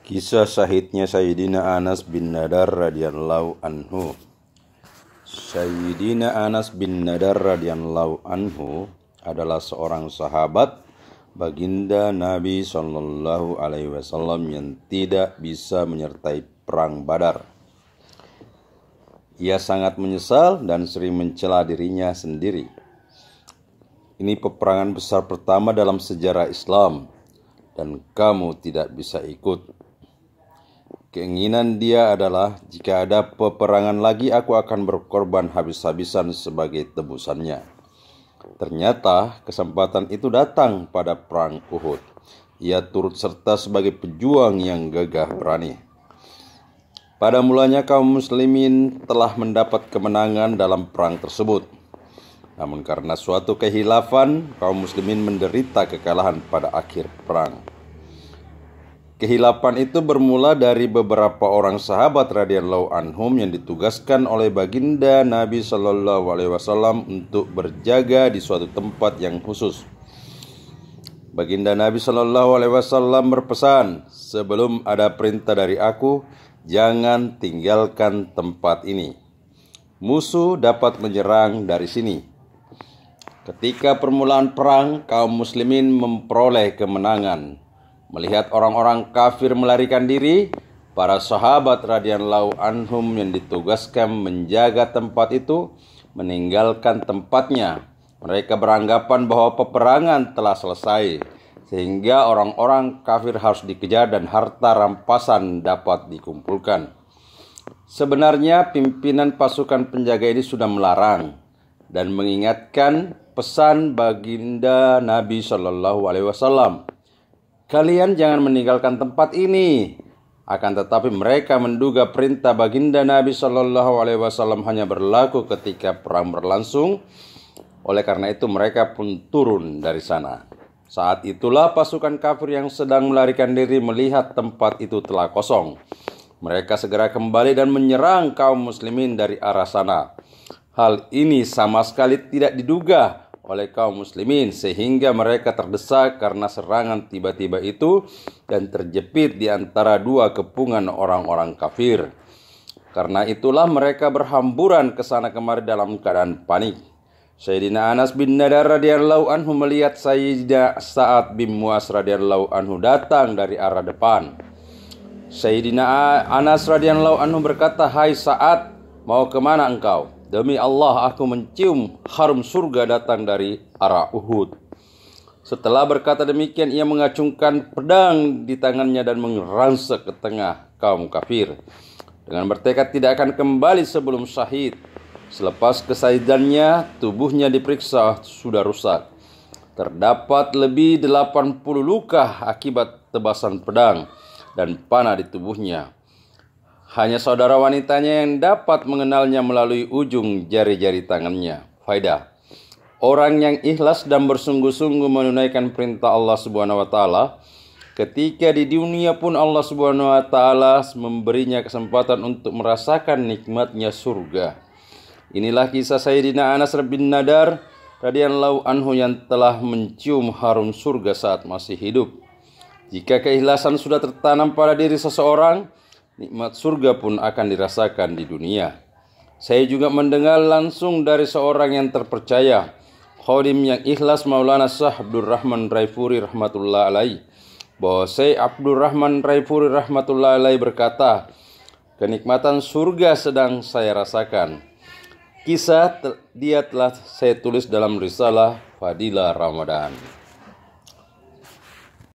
Kisah syahidnya Sayyidina Anas bin Nadar radhiyallahu anhu. Sayyidina Anas bin Nadar radhiyallahu anhu adalah seorang sahabat baginda Nabi Shallallahu Alaihi Wasallam yang tidak bisa menyertai perang Badar. Ia sangat menyesal dan sering mencela dirinya sendiri. Ini peperangan besar pertama dalam sejarah Islam dan kamu tidak bisa ikut. Keinginan dia adalah jika ada peperangan lagi aku akan berkorban habis-habisan sebagai tebusannya. Ternyata kesempatan itu datang pada perang Uhud. Ia turut serta sebagai pejuang yang gagah berani. Pada mulanya kaum muslimin telah mendapat kemenangan dalam perang tersebut. Namun karena suatu kehilafan, kaum muslimin menderita kekalahan pada akhir perang. Kehilafan itu bermula dari beberapa orang sahabat radhiyallahu anhum yang ditugaskan oleh baginda Nabi Shallallahu Alaihi Wasallam untuk berjaga di suatu tempat yang khusus. Baginda Nabi Shallallahu Alaihi Wasallam berpesan, sebelum ada perintah dari aku, jangan tinggalkan tempat ini. Musuh dapat menyerang dari sini. Ketika permulaan perang, kaum muslimin memperoleh kemenangan. Melihat orang-orang kafir melarikan diri, para sahabat radhiyallahu anhum yang ditugaskan menjaga tempat itu meninggalkan tempatnya. Mereka beranggapan bahwa peperangan telah selesai, sehingga orang-orang kafir harus dikejar dan harta rampasan dapat dikumpulkan. Sebenarnya pimpinan pasukan penjaga ini sudah melarang dan mengingatkan pesan baginda Nabi Shallallahu Alaihi Wasallam. Kalian jangan meninggalkan tempat ini. Akan tetapi mereka menduga perintah baginda Nabi Shallallahu Alaihi Wasallam hanya berlaku ketika perang berlangsung. Oleh karena itu mereka pun turun dari sana. Saat itulah pasukan kafir yang sedang melarikan diri melihat tempat itu telah kosong. Mereka segera kembali dan menyerang kaum muslimin dari arah sana. Hal ini sama sekali tidak diduga oleh kaum muslimin sehingga mereka terdesak karena serangan tiba-tiba itu dan terjepit di antara dua kepungan orang-orang kafir. Karena itulah mereka berhamburan ke sana kemari dalam keadaan panik. Sayyidina Anas bin Nadar radhiyallahu anhu melihat Sayyidina Sa'ad bin Mu'az radhiyallahu anhu datang dari arah depan. Sayyidina Anas radhiyallahu anhu berkata, "Hai Sa'ad, mau kemana engkau? Demi Allah aku mencium harum surga datang dari arah Uhud." Setelah berkata demikian, ia mengacungkan pedang di tangannya dan merangsek ke tengah kaum kafir dengan bertekad tidak akan kembali sebelum syahid. Selepas kesahidannya, tubuhnya diperiksa sudah rusak. Terdapat lebih 80 luka akibat tebasan pedang dan panah di tubuhnya. Hanya saudara wanitanya yang dapat mengenalnya melalui ujung jari-jari tangannya. Faedah: orang yang ikhlas dan bersungguh-sungguh menunaikan perintah Allah Subhanahu wa taala, ketika di dunia pun Allah Subhanahu wa taala memberinya kesempatan untuk merasakan nikmatnya surga. Inilah kisah Sayyidina Anas bin Nadar radhiyallahu anhu yang telah mencium harum surga saat masih hidup. Jika keikhlasan sudah tertanam pada diri seseorang, nikmat surga pun akan dirasakan di dunia. Saya juga mendengar langsung dari seorang yang terpercaya, khadim yang ikhlas, Maulana Syekh Abdul Rahman Raifuri rahmatullah alaih, bahwa Syekh Abdul Rahman Raifuri rahmatullah alaih berkata, kenikmatan surga sedang saya rasakan. Kisah dia telah saya tulis dalam risalah Fadilah Ramadan.